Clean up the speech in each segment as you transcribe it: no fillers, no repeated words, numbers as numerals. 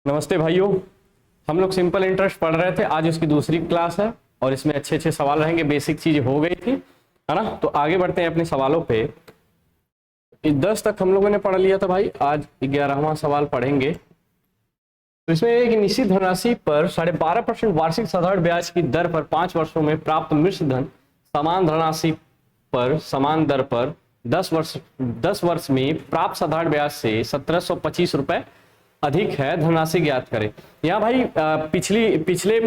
नमस्ते भाइयों। हम लोग सिंपल इंटरेस्ट पढ़ रहे थे, आज उसकी दूसरी क्लास है और इसमें अच्छे अच्छे सवाल रहेंगे। बेसिक चीज हो गई थी, है ना। तो आगे बढ़ते हैं अपने सवालों पे। 10 तक हम लोगों ने पढ़ लिया था भाई, आज 11वां सवाल पढ़ेंगे। तो इसमें एक निश्चित धनराशि पर 12.5% वार्षिक साधारण ब्याज की दर पर 5 वर्षों में प्राप्त मिश्र धन समान धनराशि पर समान दर पर 10 वर्ष में प्राप्त साधारण ब्याज से 1725 रुपए अधिक है, धनराशि ज्ञात करें। यहाँ भाई पिछले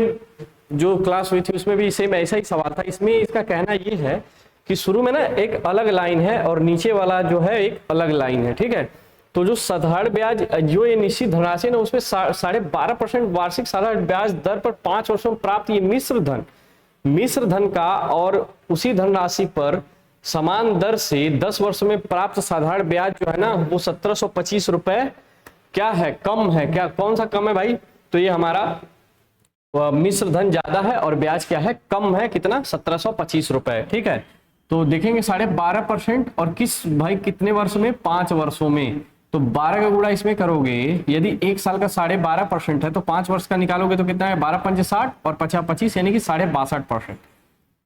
जो क्लास हुई थी उसमें भी सेम ऐसा ही सवाल था। इसमें इसका कहना ये है कि शुरू में ना एक अलग लाइन है और नीचे वाला जो है एक अलग लाइन है, ठीक है। तो जो साधारण ब्याज जो ये निश्चित धनराशि ना उसमें 12.5% वार्षिक साधारण ब्याज दर पर 5 वर्षों में प्राप्त ये मिश्र धन का और उसी धनराशि पर समान दर से 10 वर्षों में प्राप्त साधारण ब्याज जो है ना वो 1725 रुपए क्या है, कम है। क्या कौन सा कम है भाई? तो ये हमारा मिश्र धन ज्यादा है और ब्याज क्या है, कम है। कितना? 1725 रुपए, ठीक है। तो देखेंगे 12.5% और किस भाई कितने वर्ष में? 5 वर्षों में। तो 12 का गुणा इसमें करोगे, यदि एक साल का 12.5% है तो 5 वर्ष का निकालोगे तो कितना है? 12 पंजे 60 और 50 25 यानी कि 62%,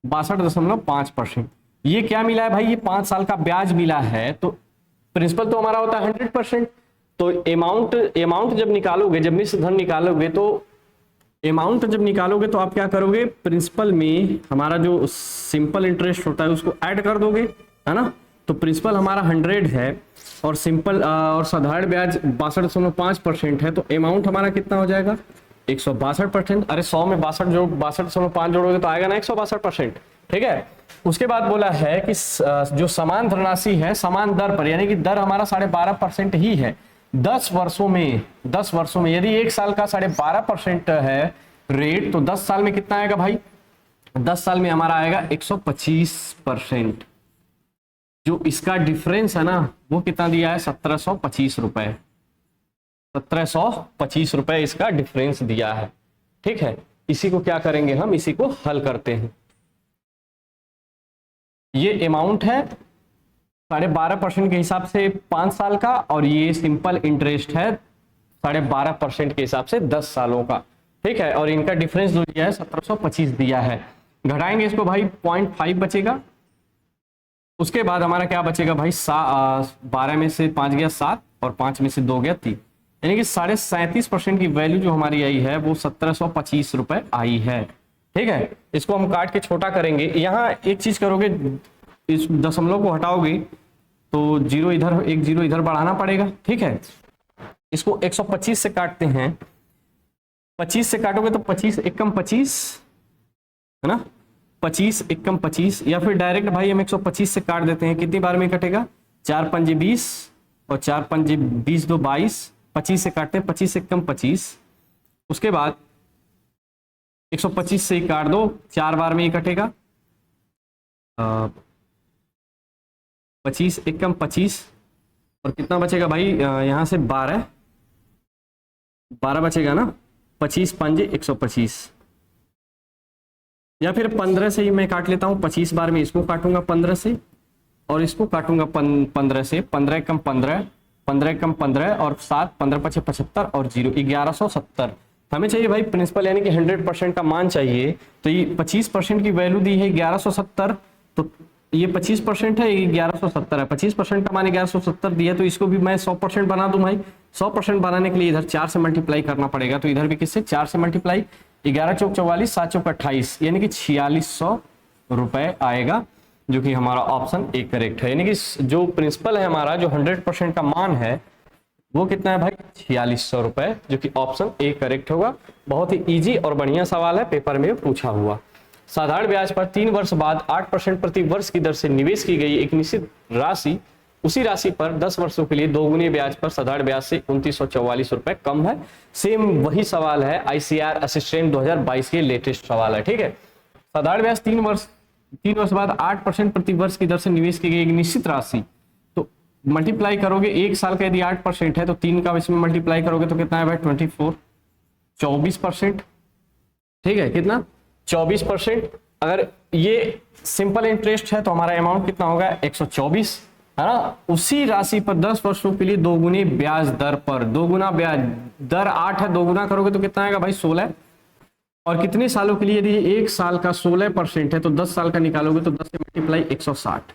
62.5%। ये क्या मिला है भाई? ये 5 साल का ब्याज मिला है। तो प्रिंसिपल तो हमारा होता है 100%। तो अमाउंट जब निकालोगे, जब मिश्र धन निकालोगे तो अमाउंट जब निकालोगे तो आप क्या करोगे? प्रिंसिपल में हमारा जो सिंपल इंटरेस्ट होता है उसको ऐड कर दोगे, है ना। तो प्रिंसिपल हमारा 100 है और सिंपल और साधारण ब्याज 62.5% है। तो अमाउंट हमारा कितना हो जाएगा? 162%। अरे 100 में 62.5 जोड़ोगे तो आएगा ना 162%, ठीक है। उसके बाद बोला है कि जो समान धनराशि है समान दर पर, यानी कि दर हमारा 12.5% ही है 10 वर्षों में। यदि एक साल का 12.5% है रेट तो 10 साल में कितना आएगा भाई? 10 साल में हमारा आएगा 125%। जो इसका डिफरेंस है ना वो कितना दिया है? 1725 रुपए। 1725 रुपए इसका डिफरेंस दिया है, ठीक है। इसी को क्या करेंगे हम? इसी को हल करते हैं। ये अमाउंट है 12.5% के हिसाब से 5 साल का और ये सिंपल इंटरेस्ट है 12.5% के हिसाब से 10 सालों का, ठीक है। और इनका डिफरेंस जो दिया है 1725 दिया है। घटाएंगे इसको भाई, 0.5 बचेगा। उसके बाद हमारा क्या बचेगा भाई? 12 में से 5 गया 7 और 5 में से 2 गया 3, यानी कि 37.5% की वैल्यू जो हमारी आई है वो 1725 रुपए आई है, ठीक है। इसको हम काट के छोटा करेंगे। यहाँ एक चीज करोगे, इस दशमलव को हटाओगे तो 0 इधर, एक 0 इधर बढ़ाना पड़ेगा, ठीक है। इसको 125 से काटते हैं। 25 से काटोगे तो 25 एकम 25, है ना। 25 एकम 25, या फिर डायरेक्ट भाई हम 125 से काट देते हैं। कितनी बार में कटेगा? 4 पंजे 20 और 4 पंजे 20 2 22। 25 से काटते हैं, 25 एकम 25। उसके बाद 125 से ही काट दो, 4 बार में ही कटेगा। 25 एकम 25 और कितना बचेगा भाई? यहां से 12 बचेगा ना। 25 पंजे 125, या फिर 15 से ही मैं काट लेता हूं। 25 बार में इसको काटूंगा 15 से और इसको काटूंगा 15 से। 15 एकम 15, 15 एकम 15 और 7, 15 पचे 75 और 0 1170 हमें चाहिए भाई प्रिंसिपल, यानी कि 100% का मान चाहिए। तो ये 25% की वैल्यू दी है 1170, तो ये 25% है, ये 1170 है। 25% का मान 1170 दिया, तो इसको भी मैं 100% बना दूं भाई। 100% बनाने के लिए इधर 4 से मल्टीप्लाई करना पड़ेगा, तो इधर भी किससे? 4 से मल्टीप्लाई। 11 चौक 44, 7 चौक 28, यानी कि 4600 रुपए आएगा, जो कि हमारा ऑप्शन ए करेक्ट है। यानी कि जो प्रिंसिपल है हमारा, जो 100% का मान है वो कितना है भाई? 4600 रुपए, जो कि ऑप्शन ए करेक्ट होगा। बहुत ही इजी और बढ़िया सवाल है, पेपर में पूछा हुआ। साधारण ब्याज पर 3 वर्ष बाद 8% प्रति वर्ष की दर से निवेश की गई एक निश्चित राशि, उसी राशि पर 10 वर्षों के लिए दोगुने ब्याज पर साधारण ब्याज से 2944 रुपए कम है। सेम वही सवाल है, ICAR असिस्टेंट 2022 के लेटेस्ट सवाल है, ठीक है। साधारण ब्याज 3 वर्ष बाद 8% प्रति वर्ष की दर से निवेश की गई एक निश्चित राशि, तो मल्टीप्लाई करोगे। एक साल का यदि 8% है तो 3 का इसमें मल्टीप्लाई करोगे तो कितना है भाई? 24% ठीक है। कितना? 24%। अगर ये सिंपल इंटरेस्ट है तो हमारा अमाउंट कितना होगा? 124। है ना, उसी राशि पर 10 वर्षों के लिए दोगुनी ब्याज दर पर, दोगुना ब्याज दर 8 है, दोगुना करोगे तो कितना आएगा भाई 16। और कितने सालों के लिए, यदि एक साल का 16% है तो 10 साल का निकालोगे तो 10 से मल्टीप्लाई 160,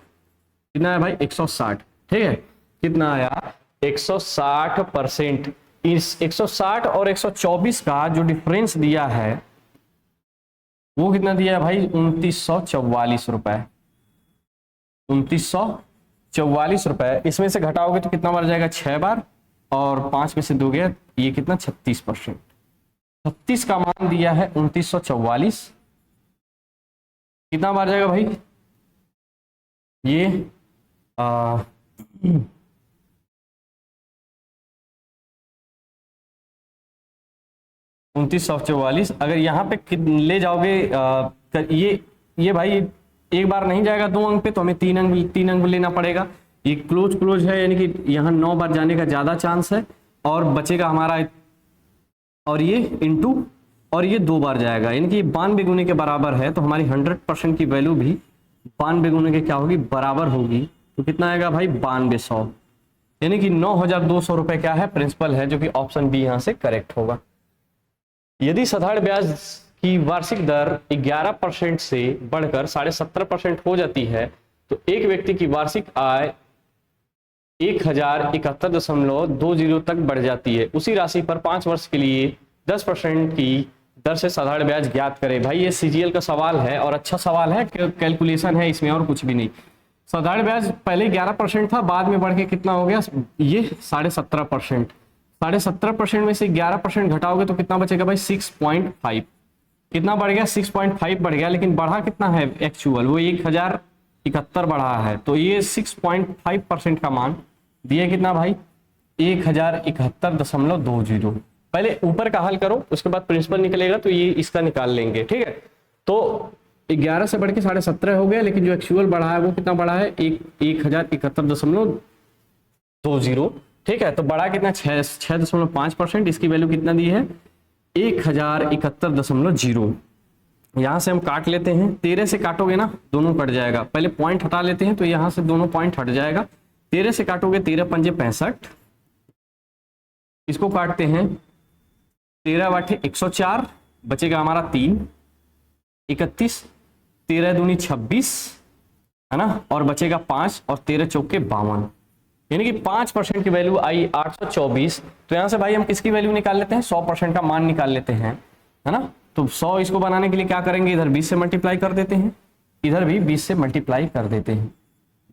कितना है भाई 160। ठीक है, कितना आया 160%। इस 160 और 124 का जो डिफरेंस दिया है वो कितना दिया है भाई 2944 रुपए, 2944 रुपए। इसमें से घटाओगे तो कितना बार जाएगा 6 बार, और 5 में से दोगे ये कितना 36%। 36 का मान दिया है 2944, कितना बार जाएगा भाई ये 2944। अगर यहाँ पे ले जाओगे ये भाई एक बार नहीं जाएगा 2 अंक पे, तो हमें 3 अंक लेना पड़ेगा। ये क्लोज है, यानी कि यहाँ 9 बार जाने का ज्यादा चांस है, और बचेगा हमारा, और ये इंटू, और ये 2 बार जाएगा, यानी कि 92 गुने के बराबर है। तो हमारी 100% की वैल्यू भी 92 गुने के क्या होगी बराबर होगी। तो कितना आएगा भाई 9200, यानी कि 9200 रुपए क्या है प्रिंसिपल है, जो कि ऑप्शन बी यहाँ से करेक्ट होगा। यदि साधारण ब्याज की वार्षिक दर 11% से बढ़कर 17.5% हो जाती है तो एक व्यक्ति की वार्षिक आय 1071.20 तक बढ़ जाती है। उसी राशि पर 5 वर्ष के लिए 10% की दर से साधारण ब्याज ज्ञात करें। भाई ये सीजीएल का सवाल है और अच्छा सवाल है, कैलकुलेशन है इसमें और कुछ भी नहीं। साधारण ब्याज पहले 11% था, बाद में बढ़ के कितना हो गया ये 17.5%। 17.5% में से 11% घटाओगे तो कितना बचेगा भाई 6.5। कितना बढ़ गया 6.5 बढ़ गया, लेकिन बढ़ा कितना है एक्चुअल, वो 1071 बढ़ा है। तो ये 6.5% का मान दिया कितना भाई 1071.20। पहले ऊपर का हल करो, उसके बाद प्रिंसिपल निकलेगा तो ये इसका निकाल लेंगे। ठीक है, तो 11 से बढ़ के 17.5 हो गया, लेकिन जो एक्चुअल बढ़ा है वो कितना बढ़ा है 1071.20। ठीक है, तो बढ़ा कितना 6.5%। इसकी वैल्यू कितना दी है 1071.0। यहां से हम काट लेते हैं, 13 से काटोगे ना दोनों कट जाएगा। पहले पॉइंट हटा लेते हैं, तो यहां से दोनों पॉइंट हट जाएगा। 13 से काटोगे 13 पंजे 65, इसको काटते हैं 13 बाटे 104, बचेगा हमारा 3 31, 13 दूनी 26 है ना, और बचेगा 5 और 13 चौके 52, यानी कि 5% की वैल्यू आई 824। तो यहां से भाई हम किसकी वैल्यू निकाल लेते हैं 100% का मान निकाल लेते हैं, है ना। तो 100 इसको बनाने के लिए क्या करेंगे, इधर 20 से मल्टीप्लाई कर देते हैं, इधर भी 20 से मल्टीप्लाई कर देते हैं।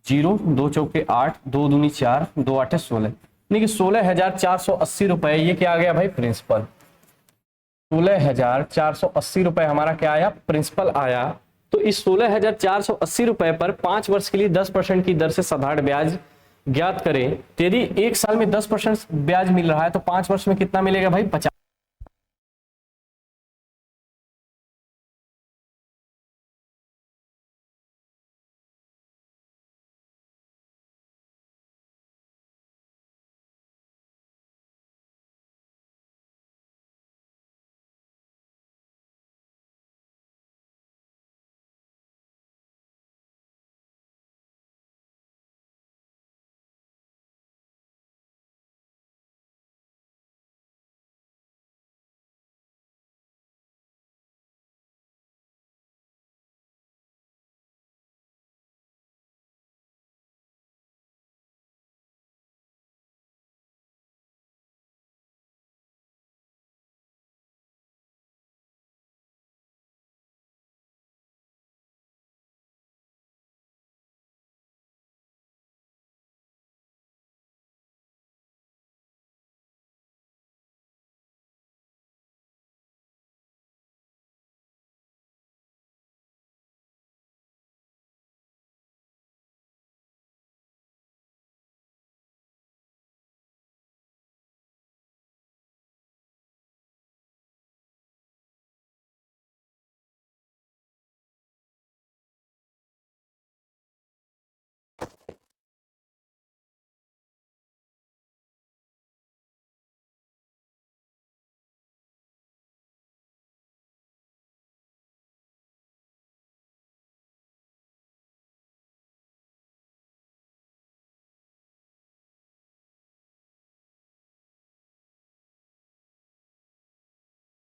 0 2 चौके 8, 2 दूनी 4, 2 8 16, यानी कि 16,480 रुपए। ये क्या आ गया भाई प्रिंसिपल, 16,480 रुपए हमारा क्या आया प्रिंसिपल आया। तो इस 16,480 रुपए पर 5 वर्ष के लिए 10% की दर से साधारण ब्याज ज्ञात करें। तो यदि एक साल में 10% ब्याज मिल रहा है तो 5 वर्ष में कितना मिलेगा भाई 50।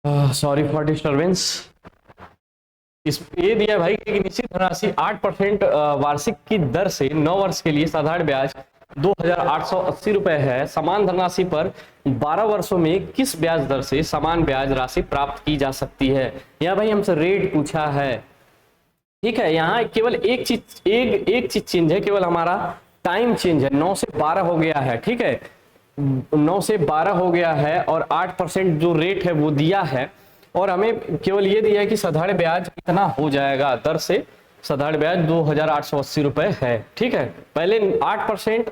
Sorry for disturbance. इस ये दिया भाई कि निश्चित धनराशि 8% वार्षिक की दर से 9 वर्ष के लिए साधारण ब्याज 2,880 रुपए है। समान धनराशि पर 12 वर्षों में किस ब्याज दर से समान ब्याज राशि प्राप्त की जा सकती है। यह भाई हमसे रेट पूछा है, ठीक है। यहाँ केवल एक चीज चेंज है, केवल हमारा टाइम चेंज है, 9 से 12 हो गया है, ठीक है, 9 से 12 हो गया है और 8% जो रेट है वो दिया है, और हमें केवल ये दिया है कि साधारण ब्याज कितना हो जाएगा दर से। साधारण ब्याज 2,880 रुपए है, ठीक है। पहले 8%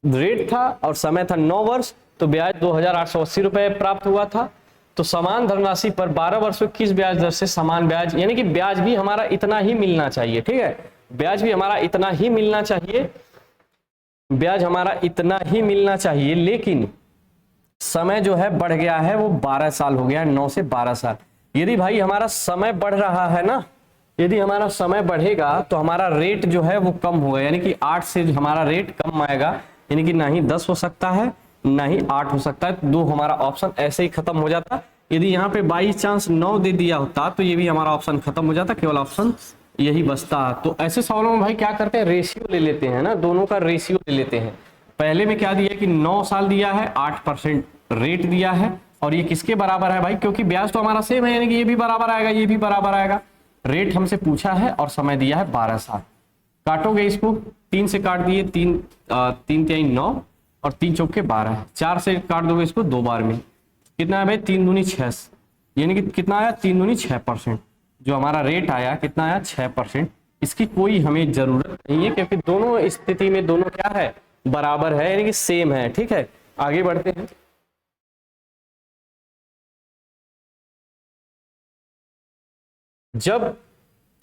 रेट था और समय था 9 वर्ष, तो ब्याज 2,880 रुपए प्राप्त हुआ था। तो समान धनराशि पर 12 वर्षों किस ब्याज दर से समान ब्याज, यानी कि ब्याज भी हमारा इतना ही मिलना चाहिए, ठीक है, ब्याज भी हमारा इतना ही मिलना चाहिए, ब्याज हमारा इतना ही मिलना चाहिए, लेकिन समय जो है बढ़ गया है, वो 12 साल हो गया है, 9 से 12 साल। यदि भाई हमारा समय बढ़ रहा है ना, यदि हमारा समय बढ़ेगा तो हमारा रेट जो है वो कम होगा, यानी कि 8 से हमारा रेट कम आएगा, यानी कि ना ही 10 हो सकता है ना ही 8 हो सकता है, 2 हमारा ऑप्शन ऐसे ही खत्म हो जाता। यदि यहाँ पे बाई चांस 9 दे दिया होता तो ये भी हमारा ऑप्शन खत्म हो जाता, केवल ऑप्शन यही बचता। तो ऐसे सवालों में भाई क्या करते हैं, रेशियो ले लेते हैं ना, दोनों का रेशियो ले लेते हैं। पहले में क्या दिया कि 9 साल दिया है, 8% रेट दिया है, और ये किसके बराबर है भाई, क्योंकि ब्याज तो हमारा सेम है, यानी कि ये भी बराबर आएगा, ये भी बराबर आएगा। रेट हमसे पूछा है और समय दिया है 12 साल। काटोगे इसको, 3 से काट दिए, 3 3 9 और 3 चौके 12, 4 से काट दोगे इसको 2 बार में, कितना है भाई 3 दूनी 6, यानी कि कितना आया 3 दूनी 6%। जो हमारा रेट आया कितना आया 6%। इसकी कोई हमें जरूरत नहीं है, क्योंकि दोनों स्थिति में दोनों क्या है, बराबर है, यानी कि सेम है, ठीक है। आगे बढ़ते हैं। जब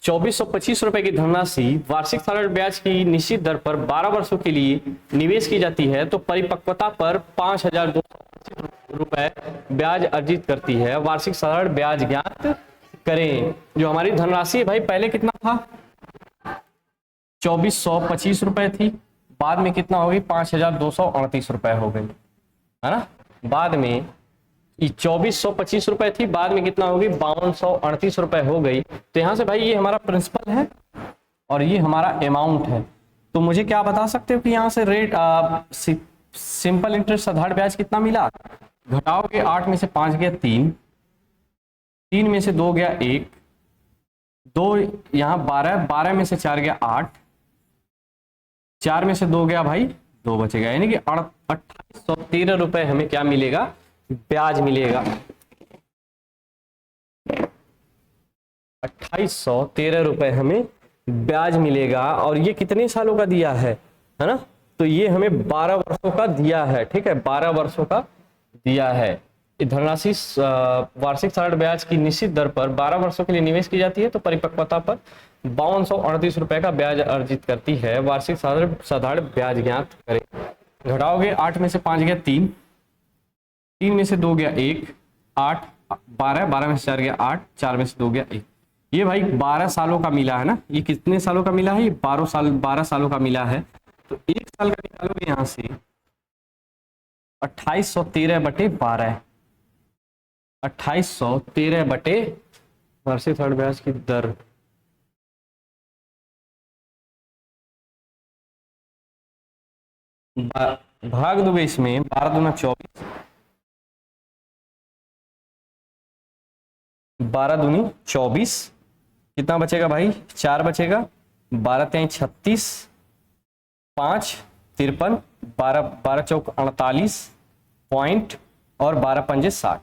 2,425 रुपए की धनराशि वार्षिक साधारण ब्याज की निश्चित दर पर 12 वर्षों के लिए निवेश की जाती है तो परिपक्वता पर 5,225 रुपए ब्याज अर्जित करती है। वार्षिक साधारण ब्याज ज्ञात करें। जो हमारी धनराशि है भाई पहले कितना था, 2,425 रुपए थी, बाद में कितना हो गई 5,238 रुपए हो गई, है ना। बाद में 2,425 रुपए थी, बाद में कितना होगी 5,238 रुपए हो गई। तो यहां से भाई ये हमारा प्रिंसिपल है और ये हमारा अमाउंट है। तो मुझे क्या बता सकते हो कि यहाँ से रेट सिंपल इंटरेस्ट साधारण ब्याज कितना मिला, घटाओगे 8 में से 5 गया 3, 3 में से 2 गया 1, 2 यहाँ 12, 12 में से 4 गया 8, 4 में से 2 गया भाई 2 बचेगा, यानी कि 2,813 रुपए हमें क्या मिलेगा, ब्याज मिलेगा। 2,813 रुपए हमें ब्याज मिलेगा, और ये कितने सालों का दिया है ना, तो ये हमें 12 वर्षों का दिया है, ठीक है, 12 वर्षों का दिया है। धनराशि वार्षिक साधारण ब्याज की निश्चित दर पर 12 वर्षों के लिए निवेश की जाती है तो परिपक्वता पर 5,238 रुपए का ब्याज अर्जित करती है। वार्षिक साधारण ब्याज ज्ञात करें। घटाओगे 8 में से 5 गया 3, 3 में से 2 गया 1, 8, 12, 12 में से 4 गया 8, 4 में से 2 गया 1। ये भाई 12 सालों का मिला है ना, ये कितने सालों का मिला है, ये 12 सालों का मिला है। तो 1 साल का निकालोगे यहाँ से 2,813/12, 2,813 वार्षिक साधारण ब्याज की दर, भाग दोगे इसमें 12 दूना 24, 12 दूनी 24, कितना बचेगा भाई 4 बचेगा, 12 3 36, 5 53, 12 चौक 48 पॉइंट और 12 पंजे 60,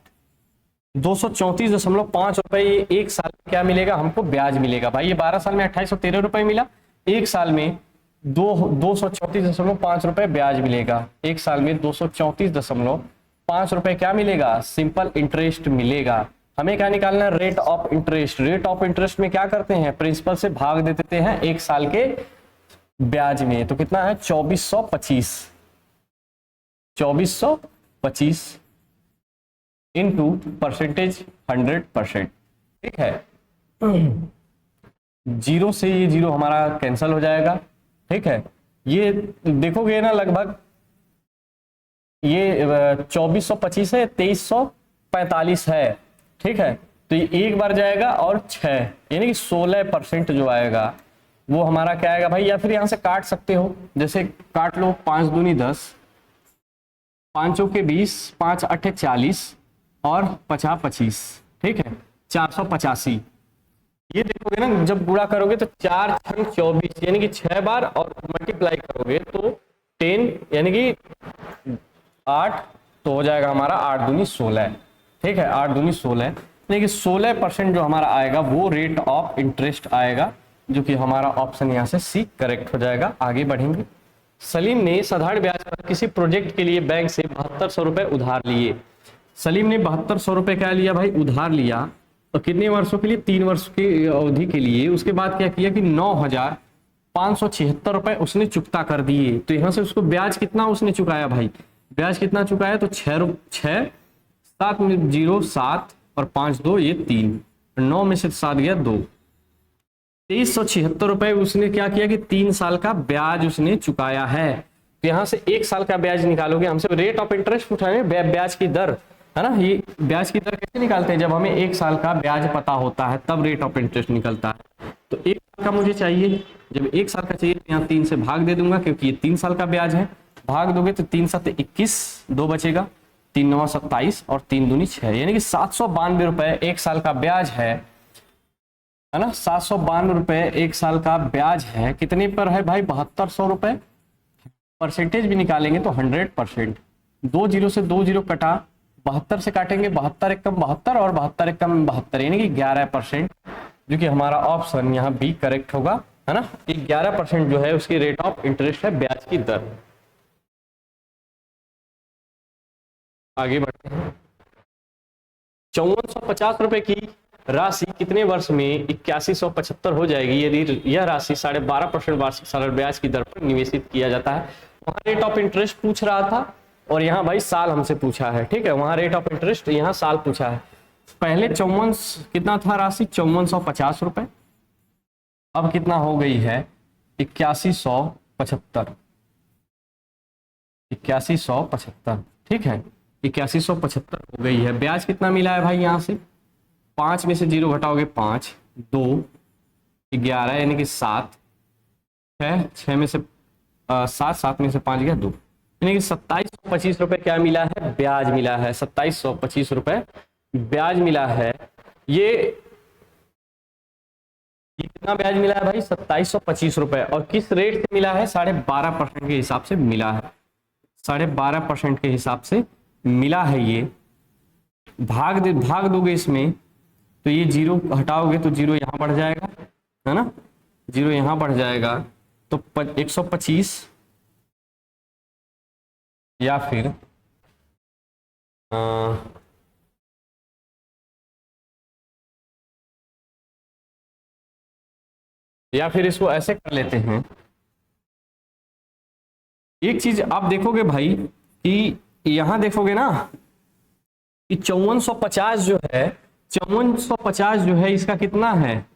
234.5 रुपए ये 1 साल में क्या मिलेगा हमको, ब्याज मिलेगा। भाई ये 12 साल में 2,813 रुपए मिला, 1 साल में 234.5 रुपए ब्याज मिलेगा, 1 साल में 234.5 रुपए क्या मिलेगा, सिंपल इंटरेस्ट मिलेगा। हमें क्या निकालना है, rate of interest. Rate of interest में क्या करते हैं, प्रिंसिपल से भाग दे देते हैं 1 साल के ब्याज में। तो कितना है 2425 इंटू परसेंटेज 100%, ठीक है। 0 से ये 0 हमारा कैंसिल हो जाएगा, ठीक है। ये देखोगे ना लगभग ये 2425 है, 2345 है, ठीक है, तो ये एक बार जाएगा और 6 यानी कि 16% जो आएगा वो हमारा क्या आएगा भाई, या फिर यहां से काट सकते हो, जैसे काट लो 5 दूनी 10, 5 चौके 20, 5 8 40 और 50 25, ठीक है 485। ये देखोगे ना जब गुणा करोगे तो 4 छंग 24 यानी कि 6 बार, और मल्टीप्लाई करोगे तो 10 यानी कि 8, तो हो जाएगा हमारा 8 दूनी 16, ठीक है 8 दूनी 16 यानी कि 16% जो हमारा आएगा वो रेट ऑफ इंटरेस्ट आएगा, जो कि हमारा ऑप्शन यहाँ से सी करेक्ट हो जाएगा। आगे बढ़ेंगे। सलीम ने साधारण ब्याज पर किसी प्रोजेक्ट के लिए बैंक से 7200 रुपए उधार लिए। सलीम ने 7200 रुपए क्या लिया भाई, उधार लिया, तो कितने वर्षों के लिए, 3 वर्ष की अवधि के लिए। उसके बाद क्या किया कि 9576 रुपए उसने चुकता कर दिए। तो यहाँ से उसको ब्याज कितना उसने चुकाया भाई, ब्याज कितना चुकाया, तो 6 7 में 0 7 और 5 2 ये 3, 9 में से 7 गया 2, 2376 रुपए उसने क्या किया कि 3 साल का ब्याज उसने चुकाया है। तो यहाँ से 1 साल का ब्याज निकालोगे, हमसे रेट ऑफ इंटरेस्ट पूछा, ब्याज की दर है ना। ये ब्याज की दर कैसे निकालते हैं, जब हमें 1 साल का ब्याज पता होता है तब रेट ऑफ इंटरेस्ट निकलता है। तो 1 साल का मुझे चाहिए, जब 1 साल का चाहिए तो यहाँ 3 से भाग दे दूंगा, क्योंकि ये 3 साल का ब्याज है। भाग दोगे तो 3 7 21, 2 बचेगा, 3 9 27 और 3 दूनी 6 यानी कि 792 रुपए 1 साल का ब्याज है ना। 792 रुपए 1 साल का ब्याज है। कितने पर है भाई, 7200 रुपए। परसेंटेज भी निकालेंगे तो 100%। 2 0 से 2 0 कटा, 72 से काटेंगे, 72 एक कम 72 और 72 एक कम 72 यानी कि 11%, जो कि हमारा ऑप्शन यहाँ बी करेक्ट होगा, है ना। 11% जो है उसकी रेट ऑफ इंटरेस्ट है, ब्याज की दर। आगे बढ़ते हैं। 5450 रुपए की राशि कितने वर्ष में 8175 हो जाएगी यदि यह राशि 12.5% वार्षिक सरल ब्याज की दर पर निवेशित किया जाता है। वहां रेट ऑफ इंटरेस्ट पूछ रहा था और यहाँ भाई साल हमसे पूछा है, ठीक है। वहां रेट ऑफ इंटरेस्ट, यहाँ साल पूछा है। पहले 54 कितना था राशि, 5450 रुपए, अब कितना हो गई है 8175, 8175, ठीक है 8175 हो गई है। ब्याज कितना मिला है भाई, यहाँ से 5 में से 0 घटाओगे 5, 2 11 यानी कि 7, 6 में से 7, 7 में से 5 गया 2 यानी कि 2725 रुपए क्या मिला है, ब्याज मिला है। 2725 रुपए ब्याज मिला है। ये कितना ब्याज मिला है भाई, 2725 रुपए, और किस रेट से मिला है, 12.5% के हिसाब से मिला है। 12.5% के हिसाब से मिला है। ये भाग दोगे इसमें तो ये 0 हटाओगे तो 0 यहाँ बढ़ जाएगा, है ना, 0 यहाँ बढ़ जाएगा तो 125 या फिर इसको ऐसे कर लेते हैं। एक चीज आप देखोगे भाई कि यहां देखोगे ना कि 5450 जो है, 5450 जो है इसका कितना है,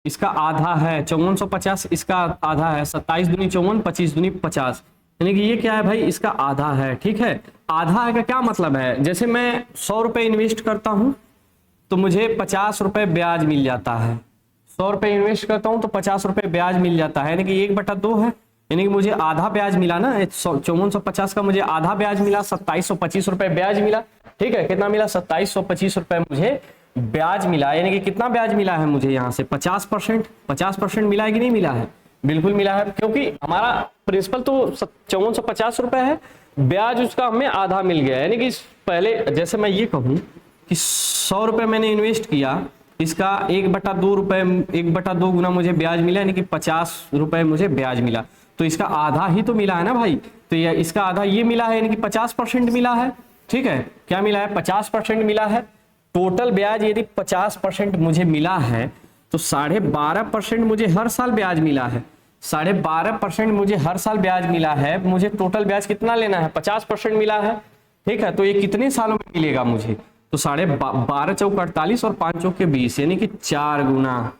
इसका आधा है। 5450 इसका आधा है। 27 दूनी 54, 25 दूनी 50 यानी कि ये क्या है भाई, इसका आधा है, ठीक है। आधा है का क्या मतलब है, जैसे मैं 100 रुपए इन्वेस्ट करता हूं तो मुझे 50 रुपए ब्याज मिल जाता है। 100 रुपए इन्वेस्ट करता हूं तो 50 रुपए ब्याज मिल जाता है, यानी कि 1/2 है, यानी कि मुझे आधा ब्याज मिला ना। 5450 का मुझे आधा ब्याज मिला, 2725 रुपए ब्याज मिला, ठीक है। कितना मिला, 2725 रुपए मुझे ब्याज मिला, यानी कि कितना ब्याज मिला है मुझे यहाँ से 50%। 50% मिला है कि नहीं मिला है, बिल्कुल मिला है, क्योंकि हमारा प्रिंसिपल तो 5450 रुपए है, ब्याज उसका हमें आधा मिल गया। यानी कि पहले जैसे मैं ये कहूँ कि 100 रुपए मैंने इन्वेस्ट किया, इसका 1/2 रुपए, 1/2 गुना मुझे ब्याज मिला, यानी कि 50 रुपए मुझे ब्याज मिला। तो इसका आधा ही तो मिला है ना भाई, तो ये इसका आधा ये मिला है, यानी कि 50% मिला है, ठीक है। क्या मिला है, 50% मिला है। टोटल ब्याज यदि 50% मुझे मिला है तो 12.5% मुझे हर साल ब्याज मिला है। 12.5% मुझे हर साल ब्याज मिला है। मुझे टोटल ब्याज कितना लेना है, 50% मिला है, ठीक है। तो ये कितने सालों में मिलेगा मुझे, तो 12 चौक 48 और 5 चौक 20 यानी कि 4 गुना।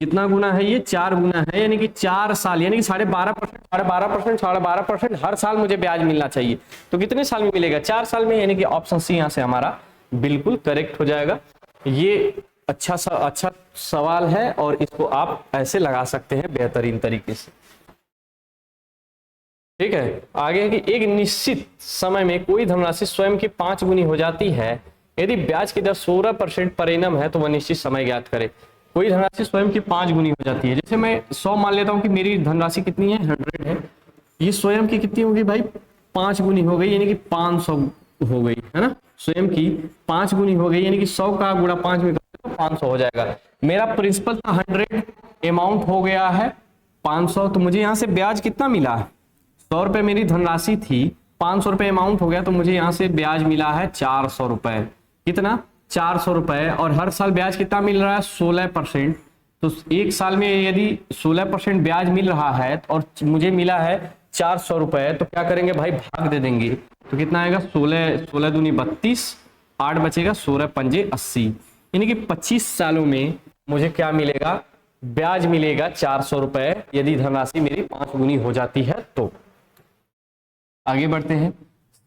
कितना गुना है ये, 4 गुना है, यानी कि 4 साल, यानी कि 12.5% हर साल मुझे ब्याज मिलना चाहिए। तो कितने साल में मिलेगा, 4 साल में, यानी कि ऑप्शन सी यहाँ से हमारा बिल्कुल करेक्ट हो जाएगा। ये अच्छा सवाल है और इसको आप ऐसे लगा सकते हैं बेहतरीन तरीके से। ठीक है, आगे है कि एक निश्चित समय में कोई धनराशि स्वयं की 5 गुनी हो जाती है, यदि ब्याज की दर 16% पर एनम है तो वह निश्चित समय ज्ञात करे। कोई धनराशि स्वयं की 5 गुनी हो जाती है, जैसे मैं 100 मान लेता हूं कि मेरी धनराशि कितनी है, 100 है, ये स्वयं की कितनी होगी भाई, 5 गुनी हो गई, यानी कि 500 हो गई, है ना। स्वयं की 5 गुनी हो गई, यानी कि 100 का गुणा 5 में तो 500 हो जाएगा। मेरा प्रिंसिपल था 100, अमाउंट हो गया है 500, तो मुझे यहाँ से ब्याज कितना मिला है, 100 रुपए मेरी धनराशि थी, 500 रुपए अमाउंट हो गया, तो मुझे यहाँ से ब्याज मिला है 400 रुपए। कितना, 400 रुपए। और हर साल ब्याज कितना मिल रहा है, 16%। तो एक साल में यदि 16% ब्याज मिल रहा है और मुझे मिला है 400 रुपए, तो क्या करेंगे भाई, भाग दे देंगे। तो कितना आएगा, 16 दूनी 32, 8 बचेगा, 16 पंजे 80, यानी कि 25 सालों में मुझे क्या मिलेगा, ब्याज मिलेगा 400 रुपए, यदि धनराशि मेरी 5 गुनी हो जाती है तो। आगे बढ़ते हैं।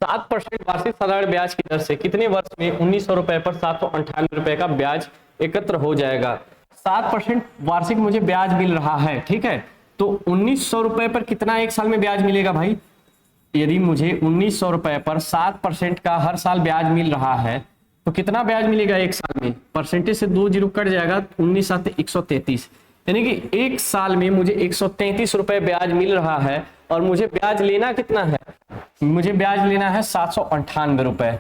7% वार्षिक साधारण ब्याज की दर से कितने वर्ष में 1900 रुपए पर 798 रुपए का ब्याज एकत्र हो जाएगा। 7% वार्षिक मुझे ब्याज मिल रहा है, ठीक है, तो 1900 रुपए पर कितना एक साल में ब्याज मिलेगा भाई, यदि मुझे 1900 रुपए पर 7% का हर साल ब्याज मिल रहा है तो कितना ब्याज मिलेगा एक साल में, परसेंटेज से 2 जीरो कट जाएगा, 19 7 133, यानी कि एक साल में मुझे 133 रुपए ब्याज मिल रहा है और मुझे ब्याज लेना कितना है, मुझे ब्याज लेना है 798 रुपए।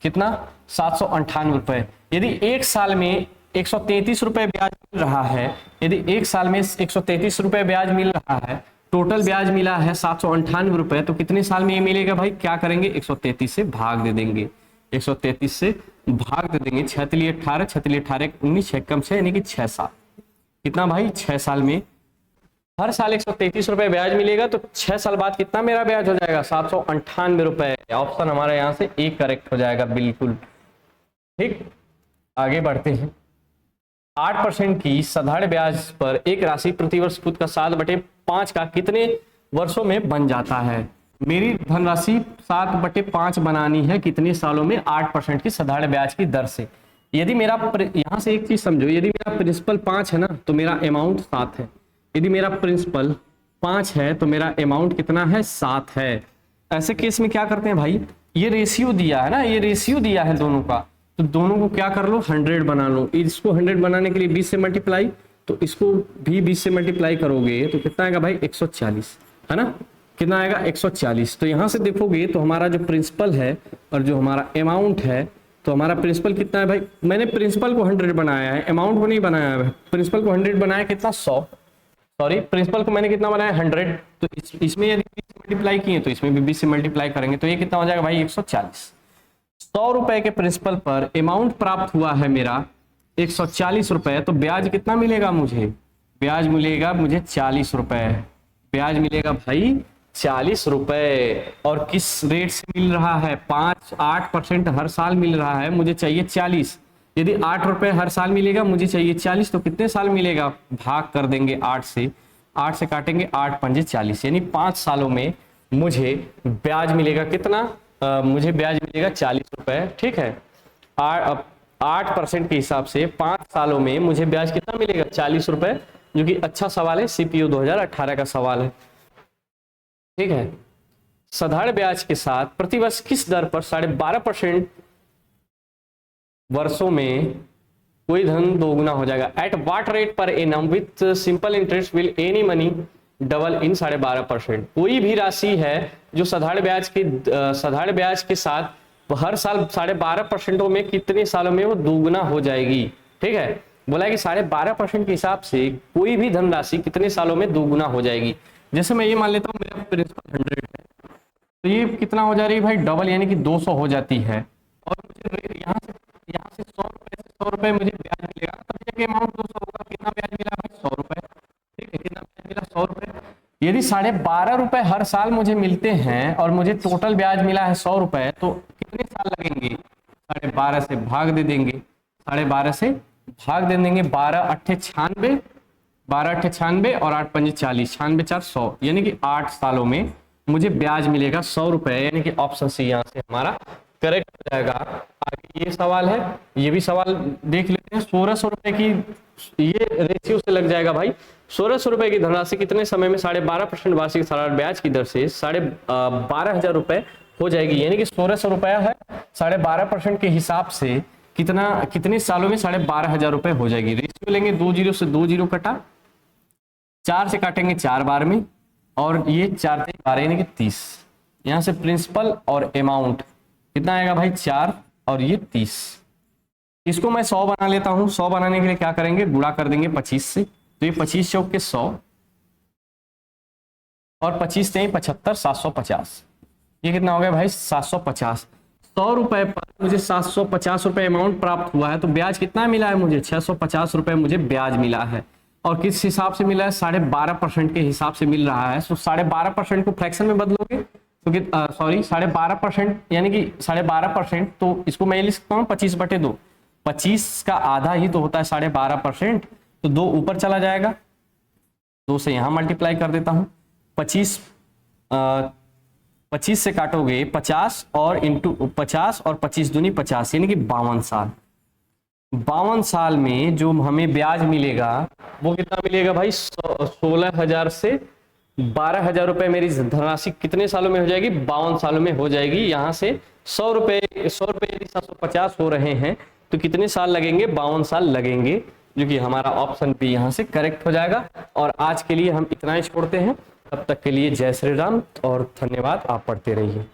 कितना, 798 रुपए। यदि एक साल में 133 रुपए ब्याज मिल रहा है, यदि एक साल में 133 रुपए ब्याज मिल रहा है, टोटल ब्याज मिला है 798 रुपए, तो कितने साल में ये मिलेगा भाई, क्या करेंगे, 133 से भाग दे देंगे, 133 से भाग दे देंगे। 6 तिली 18, 6 तिली 18, 19, 6 कम 6, यानी कि 6 साल। कितना भाई, 6 साल में हर साल 133 रुपए ब्याज मिलेगा, तो 6 साल बाद कितना मेरा ब्याज हो जाएगा, 798 रुपए। ऑप्शन हमारा यहाँ से एक करेक्ट हो जाएगा, बिल्कुल ठीक। आगे बढ़ते हैं। 8% की साधारण ब्याज पर एक राशि प्रतिवर्ष सूद का 7/5 का कितने वर्षों में बन जाता है। मेरी धनराशि 7/5 बनानी है कितने सालों में, 8% की साधारण ब्याज की दर से। यदि मेरा, यहां से एक चीज समझो, यदि मेरा प्रिंसिपल 5 है ना, तो मेरा अमाउंट 7 है। यदि मेरा प्रिंसिपल 5 है तो मेरा अमाउंट कितना है, 7 है। ऐसे केस में क्या करते हैं भाई, ये रेशियो दिया है ना, ये रेशियो दिया है दोनों का, तो दोनों को क्या कर लो, 100 बना लो। इसको 100 बनाने के लिए 20 से मल्टीप्लाई, तो इसको भी 20 से मल्टीप्लाई करोगे तो कितना आएगा भाई, 140, है ना। कितना आएगा, 140। तो यहां से देखोगे तो हमारा जो प्रिंसिपल है और जो हमारा अमाउंट है, तो हमारा प्रिंसिपल कितना है भाई, मैंने प्रिंसिपल को 100 बनाया है, अमाउंट को नहीं बनाया है। प्रिंसिपल को 100 बनाया कितना, 100, सॉरी प्रिंसिपल को मैंने कितना बनाया, 100। तो इसमें यदि 20 से मल्टीप्लाई किए तो इसमें भी 20 से मल्टीप्लाई करेंगे, तो ये कितना हो जाएगा भाई, 140। 100 रुपए के प्रिंसिपल पर अमाउंट प्राप्त हुआ है मेरा 140 रुपए, तो ब्याज कितना मिलेगा मुझे, ब्याज मिलेगा मुझे 40 रुपए, ब्याज मिलेगा भाई 40 रुपए। और किस रेट से मिल रहा है, 8% हर साल मिल रहा है, मुझे चाहिए 40। यदि 8 रुपए हर साल मिलेगा, मुझे चाहिए 40, तो कितने साल मिलेगा, भाग कर देंगे 8 से, 8 से काटेंगे, 8 पंजे 40, यानी 5 सालों में मुझे ब्याज मिलेगा कितना, मुझे ब्याज मिलेगा 40 रुपए, ठीक है। 8% के हिसाब से 5 सालों में मुझे ब्याज कितना मिलेगा, 40 रुपए, जो कि अच्छा सवाल है, सीपीयू 2018 का सवाल है, ठीक है। साधारण ब्याज के साथ प्रतिवर्ष किस दर पर 12.5% वर्षों में कोई धन दोगुना हो जाएगा। At what rate per annum with simple interest will any money double in 12.5%। कोई भी राशि है जो साधारण ब्याज के साथ हर साल 12.5% में कितने सालों में वो दोगुना हो जाएगी, ठीक है। बोला है कि 12.5% के हिसाब से कोई भी धनराशि कितने सालों में दोगुना हो जाएगी। जैसे मैं ये मान लेता हूँ मेरा प्रिंसिपल 100 है, तो ये कितना हो जा रही है भाई, डबल, यानी कि 200 हो जाती है। और मुझे यहाँ से 100 रुपए से 100 रुपए मुझे ब्याज मिलेगा, तब जाके अमाउंट 200 होगा। कितना ब्याज मिला भाई, 100 रुपए, ठीक है, कितना ब्याज मिला, 100 रुपए। यदि 12.5 रुपए हर साल मुझे मिलते हैं और मुझे टोटल ब्याज मिला है 100 रुपए, तो कितने साल लगेंगे, 12.5 से भाग दे देंगे, 12.5 से भाग दे देंगे, 12 8 96, 12 8 96 और 8 5 40, 96 4 100, यानी कि 8 सालों में मुझे ब्याज मिलेगा 100 रुपए, यानी कि ऑप्शन सी यहाँ से हमारा करेक्ट हो जाएगा। आगे ये सवाल है, ये भी सवाल देख लेते हैं। 1600 रुपए की ये रेशियो से लग जाएगा भाई। 1600 रुपए की धनराशि कितने समय में 12.5% वार्षिक साधारण ब्याज की दर से 12,500 रुपए हो जाएगी। यानी कि 1600 रुपया है, 12.5% के हिसाब से कितने सालों में 12,500 रुपए हो जाएगी। रेशियो लेंगे, 2 जीरो से 2 जीरो कटा, 4 से काटेंगे 4 बार में, और ये 4 से 12 यानी कि 30। यहां से प्रिंसिपल और अमाउंट कितना आएगा भाई 4 और ये 30। इसको मैं 100 बना लेता हूं। 100 बनाने के लिए क्या करेंगे, गुणा कर देंगे 25 से, तो ये 25 चौक के 100 और 25 से 75, 750। ये कितना हो गया भाई 750। 100 रुपए पर मुझे 750 रुपए अमाउंट प्राप्त हुआ है, तो ब्याज कितना मिला है मुझे, 650 रुपए मुझे ब्याज मिला है। और किस हिसाब से मिला है, 12.5% के हिसाब से मिल रहा है। तो 12.5% को फ्रैक्शन में बदलोगे तो सॉरी 12.5% यानी कि 12.5%, तो इसको मैं लिख सकता हूँ 25/2। 25 का आधा ही तो होता है 12.5%, तो 2 ऊपर चला जाएगा, 2 से यहां मल्टीप्लाई कर देता हूं। 25 से काटोगे 50 और इंटू 50 और 25 दूनी 50 यानी कि 52 साल। 52 साल में जो हमें ब्याज मिलेगा वो कितना मिलेगा भाई, 16,000 से 12,000 रुपए मेरी धनराशि कितने सालों में हो जाएगी, 52 सालों में हो जाएगी। यहां से 100 रुपए यदि 750 हो रहे हैं तो कितने साल लगेंगे, 52 साल लगेंगे, जो कि हमारा ऑप्शन बी यहां से करेक्ट हो जाएगा। और आज के लिए हम इतना ही छोड़ते हैं, तब तक के लिए जय श्री राम और धन्यवाद। आप पढ़ते रहिए।